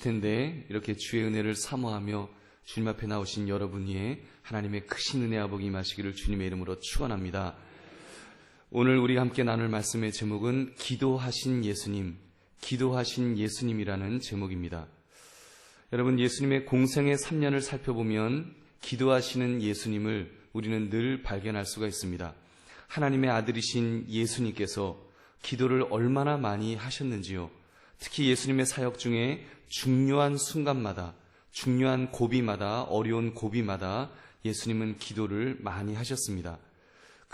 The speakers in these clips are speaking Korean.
텐데 이렇게 주의 은혜를 사모하며 주님 앞에 나오신 여러분 위에 하나님의 크신 은혜와 복이 임하시기를 주님의 이름으로 축원합니다. 오늘 우리가 함께 나눌 말씀의 제목은 기도하신 예수님, 기도하신 예수님이라는 제목입니다. 여러분, 예수님의 공생의 3년을 살펴보면 기도하시는 예수님을 우리는 늘 발견할 수가 있습니다. 하나님의 아들이신 예수님께서 기도를 얼마나 많이 하셨는지요. 특히 예수님의 사역 중에 중요한 순간마다, 중요한 고비마다, 어려운 고비마다 예수님은 기도를 많이 하셨습니다.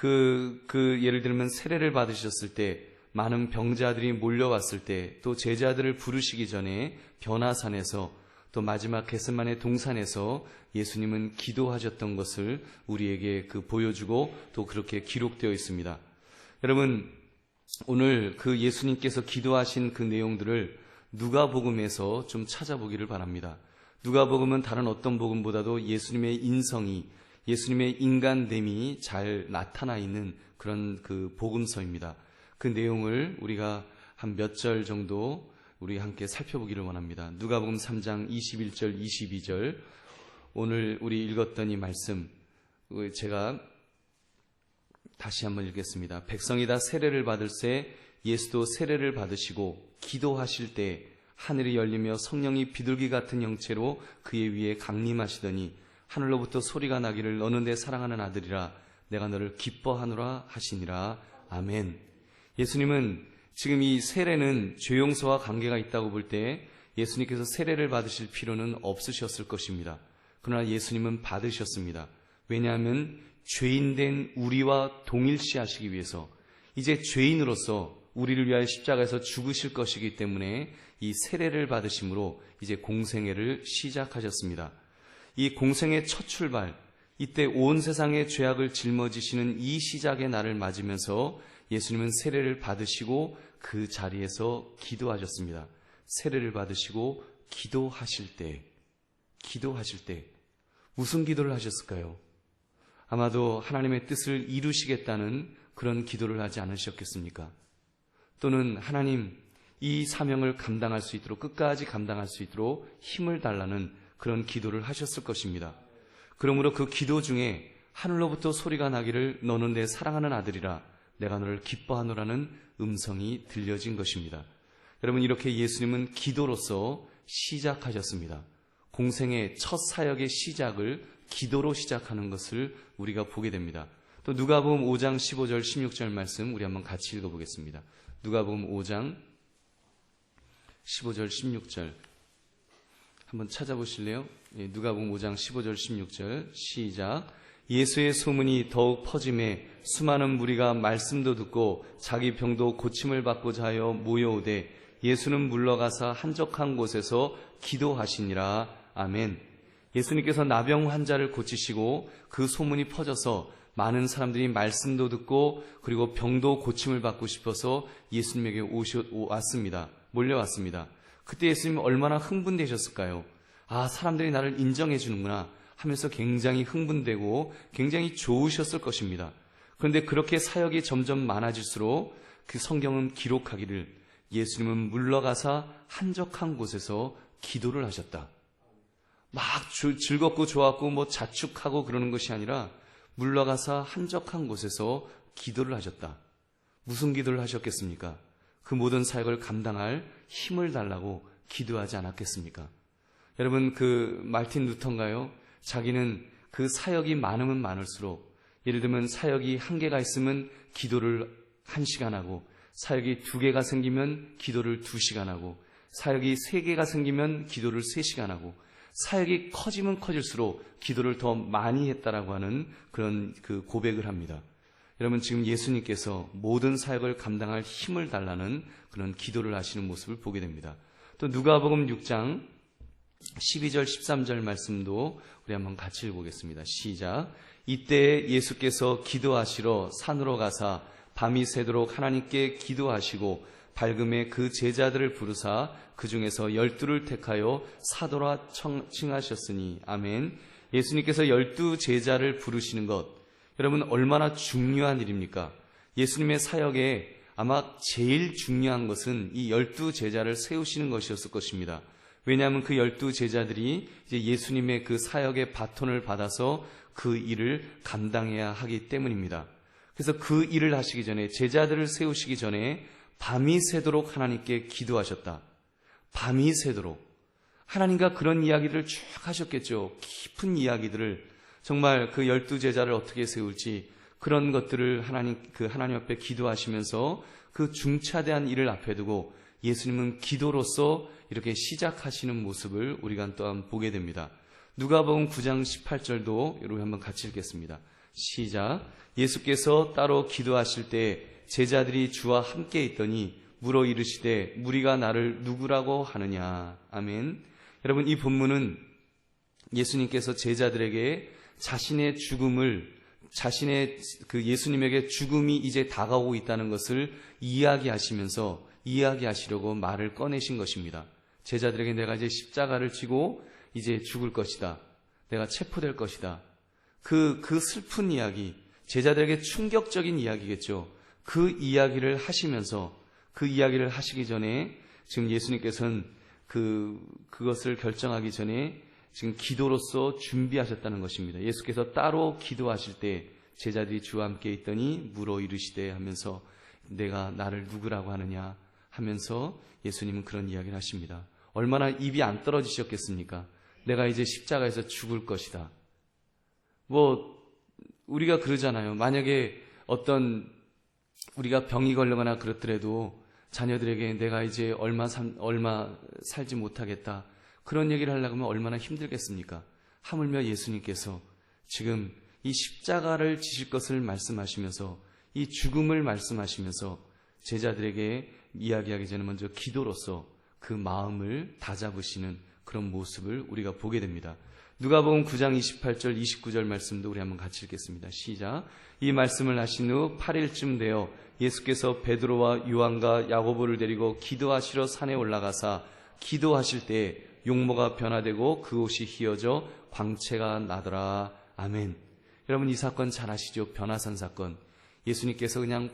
예를 들면 세례를 받으셨을 때, 많은 병자들이 몰려왔을 때, 또 제자들을 부르시기 전에 변화산에서, 또 마지막 겟세마네 동산에서 예수님은 기도하셨던 것을 우리에게 보여주고 또 그렇게 기록되어 있습니다. 여러분, 오늘 그 예수님께서 기도하신 그 내용들을 누가복음에서 좀 찾아보기를 바랍니다. 누가복음은 다른 어떤 복음보다도 예수님의 인성이, 예수님의 인간됨이 잘 나타나 있는 그런 복음서입니다. 그 내용을 우리가 한 몇 절 정도 우리 함께 살펴보기를 원합니다. 누가복음 3장 21절, 22절, 오늘 우리 읽었던 이 말씀 제가 다시 한번 읽겠습니다. 백성이 다 세례를 받을새 예수도 세례를 받으시고 기도하실 때 하늘이 열리며 성령이 비둘기 같은 형체로 그의 위에 강림하시더니 하늘로부터 소리가 나기를 너는 내 사랑하는 아들이라 내가 너를 기뻐하노라 하시니라. 아멘. 예수님은 지금 이 세례는 죄 용서와 관계가 있다고 볼 때 예수님께서 세례를 받으실 필요는 없으셨을 것입니다. 그러나 예수님은 받으셨습니다. 왜냐하면 죄인된 우리와 동일시하시기 위해서, 이제 죄인으로서 우리를 위하여 십자가에서 죽으실 것이기 때문에 이 세례를 받으심으로 이제 공생애를 시작하셨습니다. 이 공생의 첫 출발, 이때 온 세상의 죄악을 짊어지시는 이 시작의 날을 맞으면서 예수님은 세례를 받으시고 그 자리에서 기도하셨습니다. 세례를 받으시고 기도하실 때 무슨 기도를 하셨을까요? 아마도 하나님의 뜻을 이루시겠다는 그런 기도를 하지 않으셨겠습니까? 또는 하나님, 이 사명을 감당할 수 있도록, 끝까지 감당할 수 있도록 힘을 달라는 그런 기도를 하셨을 것입니다. 그러므로 그 기도 중에 하늘로부터 소리가 나기를 너는 내 사랑하는 아들이라 내가 너를 기뻐하노라는 음성이 들려진 것입니다. 여러분, 이렇게 예수님은 기도로서 시작하셨습니다. 공생의 첫 사역의 시작을 기도로 시작하는 것을 우리가 보게 됩니다. 또 누가복음 5장 15절 16절 말씀 우리 한번 같이 읽어보겠습니다. 누가복음 5장 15절 16절 한번 찾아보실래요? 누가복음 5장 15절 16절 시작. 예수의 소문이 더욱 퍼짐에 수많은 무리가 말씀도 듣고 자기 병도 고침을 받고자 하여 모여오되 예수는 물러가사 한적한 곳에서 기도하시니라. 아멘. 예수님께서 나병 환자를 고치시고 그 소문이 퍼져서 많은 사람들이 말씀도 듣고 그리고 병도 고침을 받고 싶어서 예수님에게 왔습니다. 몰려왔습니다. 그때 예수님 얼마나 흥분되셨을까요? 아, 사람들이 나를 인정해 주는구나 하면서 굉장히 흥분되고 굉장히 좋으셨을 것입니다. 그런데 그렇게 사역이 점점 많아질수록 그 성경은 기록하기를 예수님은 물러가사 한적한 곳에서 기도를 하셨다. 막 즐겁고 좋았고 자축하고 그러는 것이 아니라 물러가사 한적한 곳에서 기도를 하셨다. 무슨 기도를 하셨겠습니까? 그 모든 사역을 감당할 힘을 달라고 기도하지 않았겠습니까? 여러분, 말틴 루터인가요? 자기는 그 사역이 많으면 많을수록, 예를 들면 사역이 1개가 있으면 기도를 1시간 하고, 사역이 2개가 생기면 기도를 2시간 하고, 사역이 3개가 생기면 기도를 3시간 하고, 사역이 커지면 커질수록 기도를 더 많이 했다라고 하는 그런 고백을 합니다. 여러분, 지금 예수님께서 모든 사역을 감당할 힘을 달라는 그런 기도를 하시는 모습을 보게 됩니다. 또 누가복음 6장 12절 13절 말씀도 우리 한번 같이 읽어보겠습니다. 시작. 이때 예수께서 기도하시러 산으로 가사 밤이 새도록 하나님께 기도하시고 밝음에 그 제자들을 부르사 그 중에서 12를 택하여 사도라 칭하셨으니. 아멘. 예수님께서 12 제자를 부르시는 것, 여러분 얼마나 중요한 일입니까? 예수님의 사역에 아마 제일 중요한 것은 이 12 제자를 세우시는 것이었을 것입니다. 왜냐하면 그 12 제자들이 이제 예수님의 그 사역의 바톤을 받아서 그 일을 감당해야 하기 때문입니다. 그래서 그 일을 하시기 전에, 제자들을 세우시기 전에 밤이 새도록 하나님께 기도하셨다. 밤이 새도록. 하나님과 그런 이야기를 쭉 하셨겠죠. 깊은 이야기들을, 정말 그 12 제자를 어떻게 세울지, 그런 것들을 하나님 앞에 기도하시면서 그 중차대한 일을 앞에 두고 예수님은 기도로서 이렇게 시작하시는 모습을 우리가 또한 보게 됩니다. 누가복음 9장 18절도 여러분 한번 같이 읽겠습니다. 시작. 예수께서 따로 기도하실 때 제자들이 주와 함께 있더니 물어 이르시되 무리가 나를 누구라고 하느냐. 아멘. 여러분, 이 본문은 예수님께서 제자들에게 자신의 그 예수님에게 죽음이 이제 다가오고 있다는 것을 이야기하시려고 말을 꺼내신 것입니다. 제자들에게 내가 이제 십자가를 지고 이제 죽을 것이다. 내가 체포될 것이다. 그 슬픈 이야기, 제자들에게 충격적인 이야기겠죠. 그 이야기를 하시면서, 그 이야기를 하시기 전에 지금 예수님께서는 그것을 결정하기 전에 지금 기도로서 준비하셨다는 것입니다. 예수께서 따로 기도하실 때 제자들이 주와 함께 있더니 물어 이르시되 하면서 내가 나를 누구라고 하느냐 하면서 예수님은 그런 이야기를 하십니다. 얼마나 입이 안 떨어지셨겠습니까? 내가 이제 십자가에서 죽을 것이다. 우리가 그러잖아요. 만약에 우리가 병이 걸리거나 그렇더라도 자녀들에게 내가 이제 얼마 살지 못하겠다. 그런 얘기를 하려고 하면 얼마나 힘들겠습니까? 하물며 예수님께서 지금 이 십자가를 지실 것을 말씀하시면서, 이 죽음을 말씀하시면서 제자들에게 이야기하기 전에 먼저 기도로서 그 마음을 다잡으시는 그런 모습을 우리가 보게 됩니다. 누가복음 9장 28절 29절 말씀도 우리 한번 같이 읽겠습니다. 시작. 이 말씀을 하신 후 8일쯤 되어 예수께서 베드로와 요한과 야고보를 데리고 기도하시러 산에 올라가사 기도하실 때 용모가 변화되고 그 옷이 휘어져 광채가 나더라. 아멘. 여러분, 이 사건 잘 아시죠? 변화산 사건. 예수님께서 그냥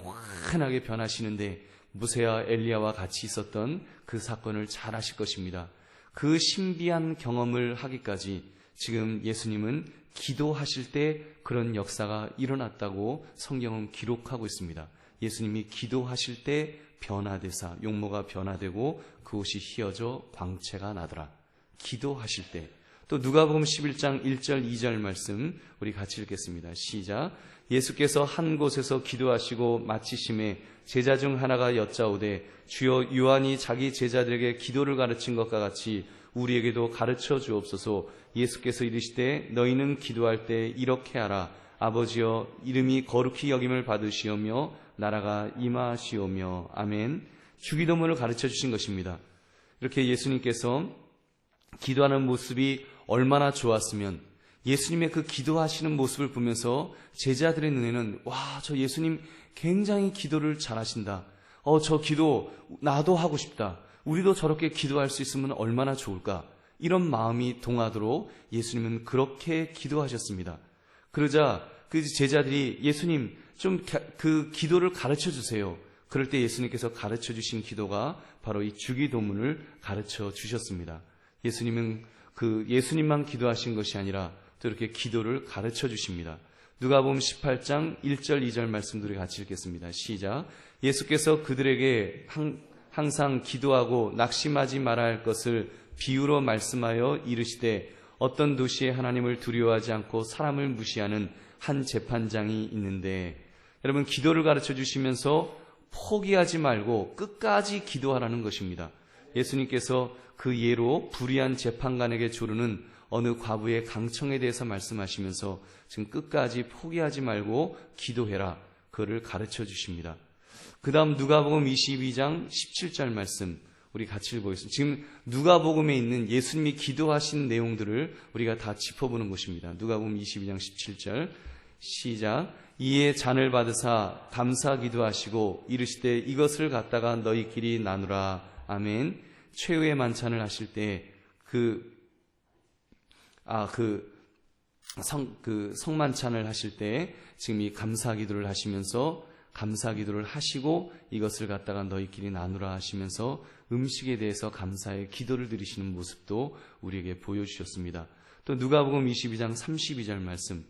환하게 변하시는데 무세와 엘리야와 같이 있었던 그 사건을 잘 아실 것입니다. 그 신비한 경험을 하기까지 지금 예수님은 기도하실 때 그런 역사가 일어났다고 성경은 기록하고 있습니다. 예수님이 기도하실 때 변화되사 용모가 변화되고 그 옷이 휘어져 광채가 나더라. 기도하실 때. 또 누가복음 11장 1절 2절 말씀 우리 같이 읽겠습니다. 시작. 예수께서 한 곳에서 기도하시고 마치심에 제자 중 하나가 여짜오되 주여 요한이 자기 제자들에게 기도를 가르친 것과 같이 우리에게도 가르쳐 주옵소서. 예수께서 이르시되 너희는 기도할 때 이렇게 하라. 아버지여 이름이 거룩히 여김을 받으시오며 나라가 임하시오며. 아멘. 주기도문을 가르쳐 주신 것입니다. 이렇게 예수님께서 기도하는 모습이 얼마나 좋았으면 예수님의 그 기도하시는 모습을 보면서 제자들의 눈에는 와, 저 예수님 굉장히 기도를 잘하신다. 저 기도 나도 하고 싶다. 우리도 저렇게 기도할 수 있으면 얼마나 좋을까. 이런 마음이 동하도록 예수님은 그렇게 기도하셨습니다. 그러자 그 제자들이 예수님 좀 그 기도를 가르쳐 주세요. 그럴 때 예수님께서 가르쳐 주신 기도가 바로 이 주기도문을 가르쳐 주셨습니다. 예수님은 예수님만 기도하신 것이 아니라 또 이렇게 기도를 가르쳐 주십니다. 누가복음 18장 1절 2절 말씀들을 같이 읽겠습니다. 시작. 예수께서 그들에게 항상 기도하고 낙심하지 말아야 할 것을 비유로 말씀하여 이르시되 어떤 도시에 하나님을 두려워하지 않고 사람을 무시하는 한 재판장이 있는데, 여러분, 기도를 가르쳐 주시면서 포기하지 말고 끝까지 기도하라는 것입니다. 예수님께서 그 예로 불의한 재판관에게 조르는 어느 과부의 강청에 대해서 말씀하시면서 지금 끝까지 포기하지 말고 기도해라, 그거를 가르쳐 주십니다. 그 다음 누가복음 22장 17절 말씀 우리 같이 읽어보겠습니다. 지금 누가복음에 있는 예수님이 기도하신 내용들을 우리가 다 짚어보는 것입니다. 누가복음 22장 17절 시작. 이에 잔을 받으사 감사 기도하시고 이르시되 이것을 갖다가 너희끼리 나누라. 아멘. 최후의 만찬을 하실 때 성만찬을 하실 때 지금 이 감사 기도를 하시면서 감사 기도를 하시고 이것을 갖다가 너희끼리 나누라 하시면서 음식에 대해서 감사의 기도를 드리시는 모습도 우리에게 보여주셨습니다. 또 누가복음 22장 32절 말씀,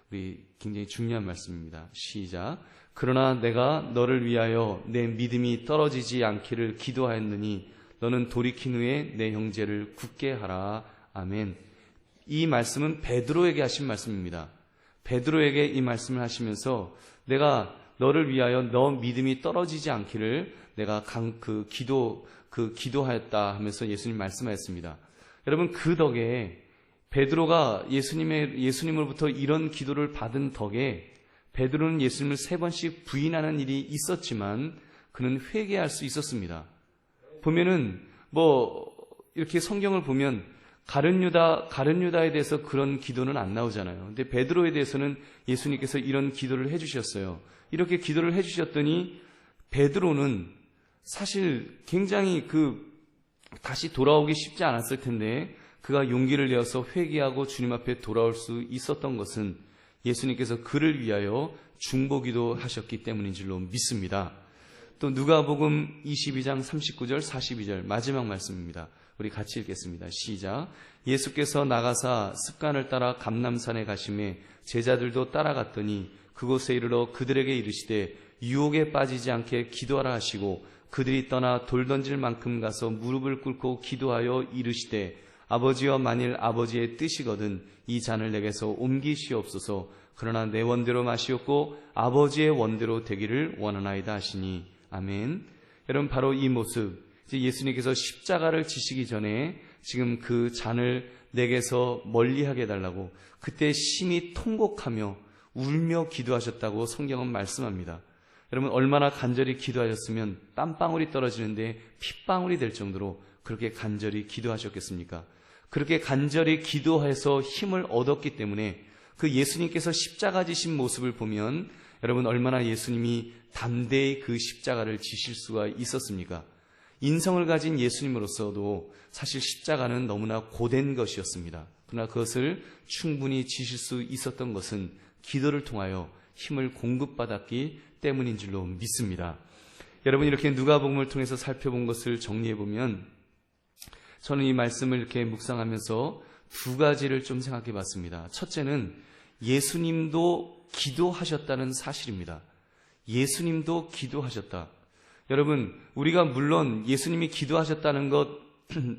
우리 굉장히 중요한 말씀입니다. 시작. 그러나 내가 너를 위하여 내 믿음이 떨어지지 않기를 기도하였느니 너는 돌이킨 후에 내 형제를 굳게 하라. 아멘. 이 말씀은 베드로에게 하신 말씀입니다. 베드로에게 이 말씀을 하시면서 내가 너를 위하여 너 믿음이 떨어지지 않기를 내가 기도하였다 하면서 예수님 말씀하였습니다. 여러분, 그 덕에 베드로가 예수님으로부터 이런 기도를 받은 덕에 베드로는 예수님을 3번씩 부인하는 일이 있었지만 그는 회개할 수 있었습니다. 보면은 이렇게 성경을 보면 가룟 유다에 대해서 그런 기도는 안 나오잖아요. 근데 베드로에 대해서는 예수님께서 이런 기도를 해주셨어요. 이렇게 기도를 해주셨더니 베드로는 사실 굉장히 다시 돌아오기 쉽지 않았을 텐데 그가 용기를 내어서 회개하고 주님 앞에 돌아올 수 있었던 것은 예수님께서 그를 위하여 중보기도 하셨기 때문인 줄로 믿습니다. 또 누가복음 22장 39절 42절 마지막 말씀입니다. 우리 같이 읽겠습니다. 시작. 예수께서 나가사 습관을 따라 감람산에 가심에 제자들도 따라갔더니 그곳에 이르러 그들에게 이르시되 유혹에 빠지지 않게 기도하라 하시고 그들이 떠나 돌 던질 만큼 가서 무릎을 꿇고 기도하여 이르시되 아버지여 만일 아버지의 뜻이거든 이 잔을 내게서 옮기시옵소서. 그러나 내 원대로 마시옵고 아버지의 원대로 되기를 원하나이다 하시니. 아멘. 여러분, 바로 이 모습, 예수님께서 십자가를 지시기 전에 지금 그 잔을 내게서 멀리하게 해달라고 그때 심히 통곡하며 울며 기도하셨다고 성경은 말씀합니다. 여러분, 얼마나 간절히 기도하셨으면 땀방울이 떨어지는데 핏방울이 될 정도로 그렇게 간절히 기도하셨겠습니까? 그렇게 간절히 기도해서 힘을 얻었기 때문에 그 예수님께서 십자가 지신 모습을 보면 여러분, 얼마나 예수님이 담대히 그 십자가를 지실 수가 있었습니까? 인성을 가진 예수님으로서도 사실 십자가는 너무나 고된 것이었습니다. 그러나 그것을 충분히 지실 수 있었던 것은 기도를 통하여 힘을 공급받았기 때문인 줄로 믿습니다. 여러분, 이렇게 누가복음을 통해서 살펴본 것을 정리해보면 저는 이 말씀을 이렇게 묵상하면서 2가지를 좀 생각해 봤습니다. 첫째는 예수님도 기도하셨다는 사실입니다. 예수님도 기도하셨다. 여러분, 우리가 물론 예수님이 기도하셨다는 것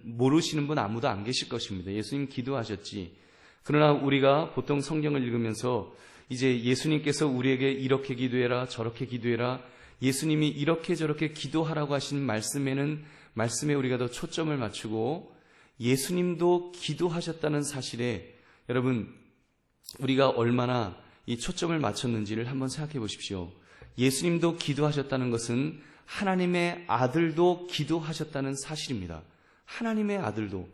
모르시는 분 아무도 안 계실 것입니다. 예수님 기도하셨지. 그러나 우리가 보통 성경을 읽으면서 이제 예수님께서 우리에게 이렇게 기도해라, 저렇게 기도해라, 예수님이 이렇게 저렇게 기도하라고 하신 말씀에 우리가 더 초점을 맞추고 예수님도 기도하셨다는 사실에 여러분, 우리가 얼마나 이 초점을 맞췄는지를 한번 생각해 보십시오. 예수님도 기도하셨다는 것은 하나님의 아들도 기도하셨다는 사실입니다. 하나님의 아들도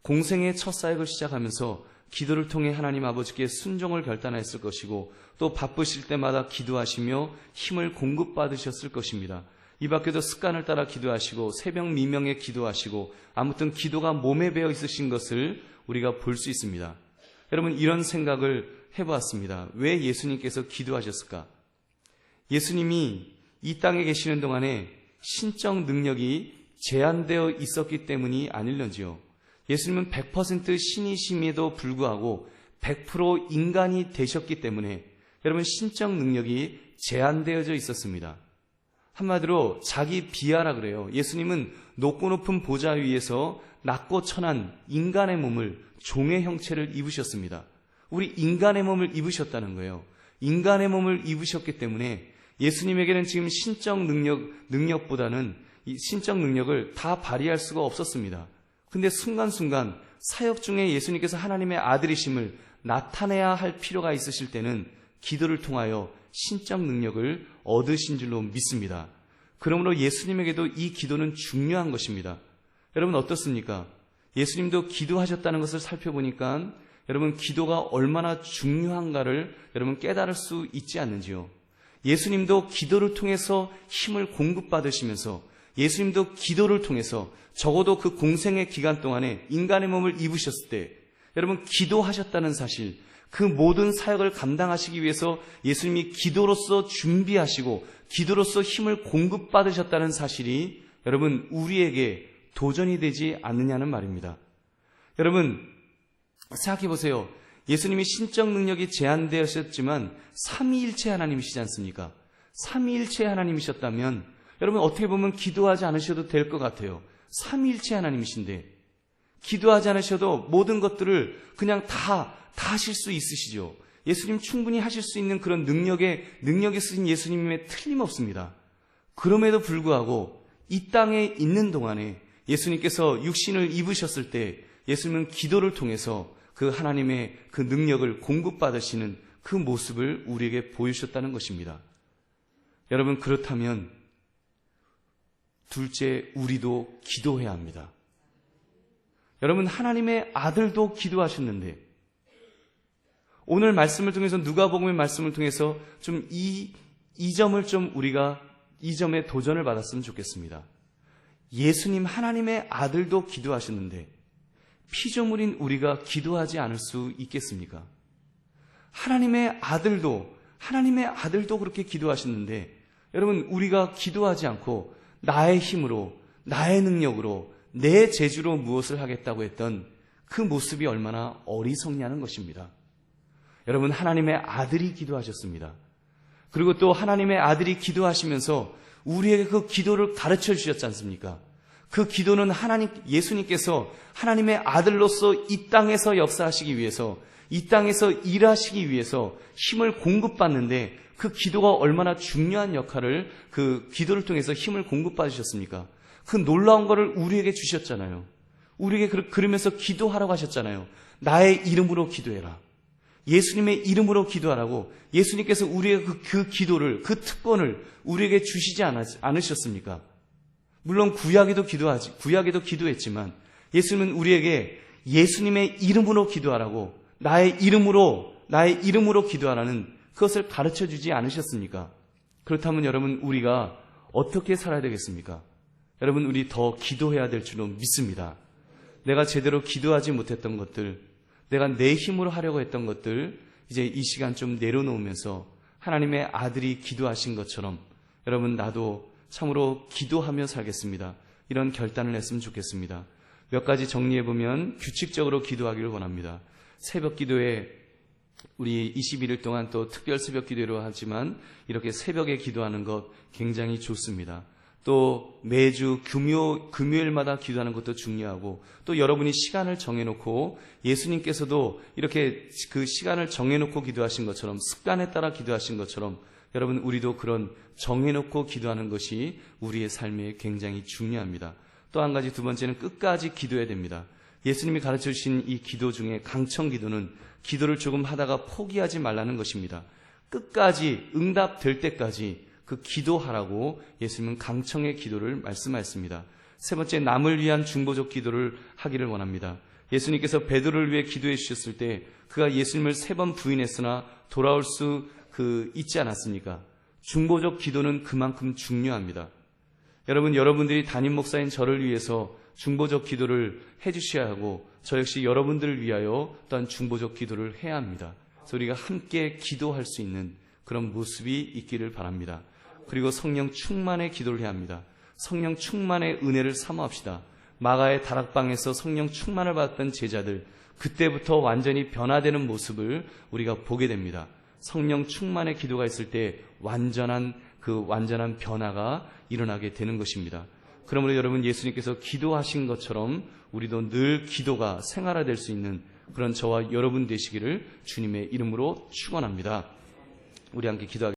공생의 첫 사역을 시작하면서 기도를 통해 하나님 아버지께 순종을 결단했을 것이고 또 바쁘실 때마다 기도하시며 힘을 공급받으셨을 것입니다. 이 밖에도 습관을 따라 기도하시고 새벽 미명에 기도하시고 아무튼 기도가 몸에 배어 있으신 것을 우리가 볼 수 있습니다. 여러분, 이런 생각을 해보았습니다. 왜 예수님께서 기도하셨을까? 예수님이 이 땅에 계시는 동안에 신적 능력이 제한되어 있었기 때문이 아닐런지요. 예수님은 100% 신이심에도 불구하고 100% 인간이 되셨기 때문에 여러분, 신적 능력이 제한되어져 있었습니다. 한마디로 자기 비하라 그래요. 예수님은 높고 높은 보좌 위에서 낮고 천한 인간의 몸을, 종의 형체를 입으셨습니다. 우리 인간의 몸을 입으셨다는 거예요. 인간의 몸을 입으셨기 때문에 예수님에게는 지금 신적 능력보다는 이 신적 능력을 다 발휘할 수가 없었습니다. 근데 순간순간 사역 중에 예수님께서 하나님의 아들이심을 나타내야 할 필요가 있으실 때는 기도를 통하여 신적 능력을 얻으신 줄로 믿습니다. 그러므로 예수님에게도 이 기도는 중요한 것입니다. 여러분, 어떻습니까? 예수님도 기도하셨다는 것을 살펴보니까 여러분, 기도가 얼마나 중요한가를 여러분 깨달을 수 있지 않는지요. 예수님도 기도를 통해서 힘을 공급받으시면서 예수님도 기도를 통해서 적어도 그 공생의 기간 동안에 인간의 몸을 입으셨을 때 여러분, 기도하셨다는 사실, 그 모든 사역을 감당하시기 위해서 예수님이 기도로서 준비하시고 기도로서 힘을 공급받으셨다는 사실이 여러분 우리에게 도전이 되지 않느냐는 말입니다. 여러분 생각해 보세요. 예수님이 신적 능력이 제한되었지만 삼위일체 하나님이시지 않습니까? 삼위일체 하나님이셨다면 여러분 어떻게 보면 기도하지 않으셔도 될 것 같아요. 삼위일체 하나님이신데 기도하지 않으셔도 모든 것들을 그냥 다 하실 수 있으시죠. 예수님 충분히 하실 수 있는 그런 능력이 쓰신 예수님에 틀림없습니다. 그럼에도 불구하고 이 땅에 있는 동안에 예수님께서 육신을 입으셨을 때 예수님은 기도를 통해서 그 하나님의 그 능력을 공급받으시는 그 모습을 우리에게 보여주셨다는 것입니다. 여러분 그렇다면 둘째, 우리도 기도해야 합니다. 여러분 하나님의 아들도 기도하셨는데 오늘 말씀을 통해서 누가복음의 말씀을 통해서 좀 이 점을 좀 우리가 이 점에 도전을 받았으면 좋겠습니다. 예수님 하나님의 아들도 기도하셨는데 피조물인 우리가 기도하지 않을 수 있겠습니까? 하나님의 아들도 그렇게 기도하셨는데 여러분 우리가 기도하지 않고 나의 힘으로 나의 능력으로 내 재주로 무엇을 하겠다고 했던 그 모습이 얼마나 어리석냐는 것입니다. 여러분 하나님의 아들이 기도하셨습니다. 그리고 또 하나님의 아들이 기도하시면서 우리에게 그 기도를 가르쳐 주셨지 않습니까? 그 기도는 예수님께서 하나님의 아들로서 이 땅에서 역사하시기 위해서 이 땅에서 일하시기 위해서 힘을 공급받는데 그 기도가 얼마나 중요한 역할을 그 기도를 통해서 힘을 공급받으셨습니까? 그 놀라운 것을 우리에게 주셨잖아요. 우리에게 그러면서 기도하라고 하셨잖아요. 나의 이름으로 기도해라. 예수님의 이름으로 기도하라고 예수님께서 우리에게 그 기도를, 그 특권을 우리에게 주시지 않으셨습니까? 물론 구약에도 기도했지만 예수님은 우리에게 예수님의 이름으로 기도하라고 나의 이름으로 기도하라는 그것을 가르쳐 주지 않으셨습니까? 그렇다면 여러분 우리가 어떻게 살아야 되겠습니까? 여러분 우리 더 기도해야 될 줄로 믿습니다. 내가 제대로 기도하지 못했던 것들, 내가 내 힘으로 하려고 했던 것들 이제 이 시간 좀 내려놓으면서 하나님의 아들이 기도하신 것처럼 여러분 나도 참으로 기도하며 살겠습니다. 이런 결단을 했으면 좋겠습니다. 몇 가지 정리해보면 규칙적으로 기도하기를 원합니다. 새벽 기도에 우리 21일 동안 또 특별 새벽 기도로 하지만 이렇게 새벽에 기도하는 것 굉장히 좋습니다. 또 매주 금요일마다 기도하는 것도 중요하고 또 여러분이 시간을 정해놓고 예수님께서도 이렇게 그 시간을 정해놓고 기도하신 것처럼 습관에 따라 기도하신 것처럼 여러분 우리도 그런 정해놓고 기도하는 것이 우리의 삶에 굉장히 중요합니다. 또 한 가지 두 번째는 끝까지 기도해야 됩니다. 예수님이 가르쳐 주신 이 기도 중에 강청 기도는 기도를 조금 하다가 포기하지 말라는 것입니다. 끝까지 응답될 때까지 그 기도하라고 예수님은 강청의 기도를 말씀하셨습니다. 세 번째, 남을 위한 중보적 기도를 하기를 원합니다. 예수님께서 베드로를 위해 기도해 주셨을 때 그가 예수님을 3번 부인했으나 돌아올 수 있지 않았습니까? 중보적 기도는 그만큼 중요합니다. 여러분들이 담임 목사인 저를 위해서 중보적 기도를 해주셔야 하고 저 역시 여러분들을 위하여 또한 중보적 기도를 해야 합니다. 그래서 우리가 함께 기도할 수 있는 그런 모습이 있기를 바랍니다. 그리고 성령 충만의 기도를 해야 합니다. 성령 충만의 은혜를 사모합시다. 마가의 다락방에서 성령 충만을 받았던 제자들, 그때부터 완전히 변화되는 모습을 우리가 보게 됩니다. 성령 충만의 기도가 있을 때 완전한 변화가 일어나게 되는 것입니다. 그러므로 여러분 예수님께서 기도하신 것처럼 우리도 늘 기도가 생활화될 수 있는 그런 저와 여러분 되시기를 주님의 이름으로 축원합니다. 우리 함께 기도하겠습니다.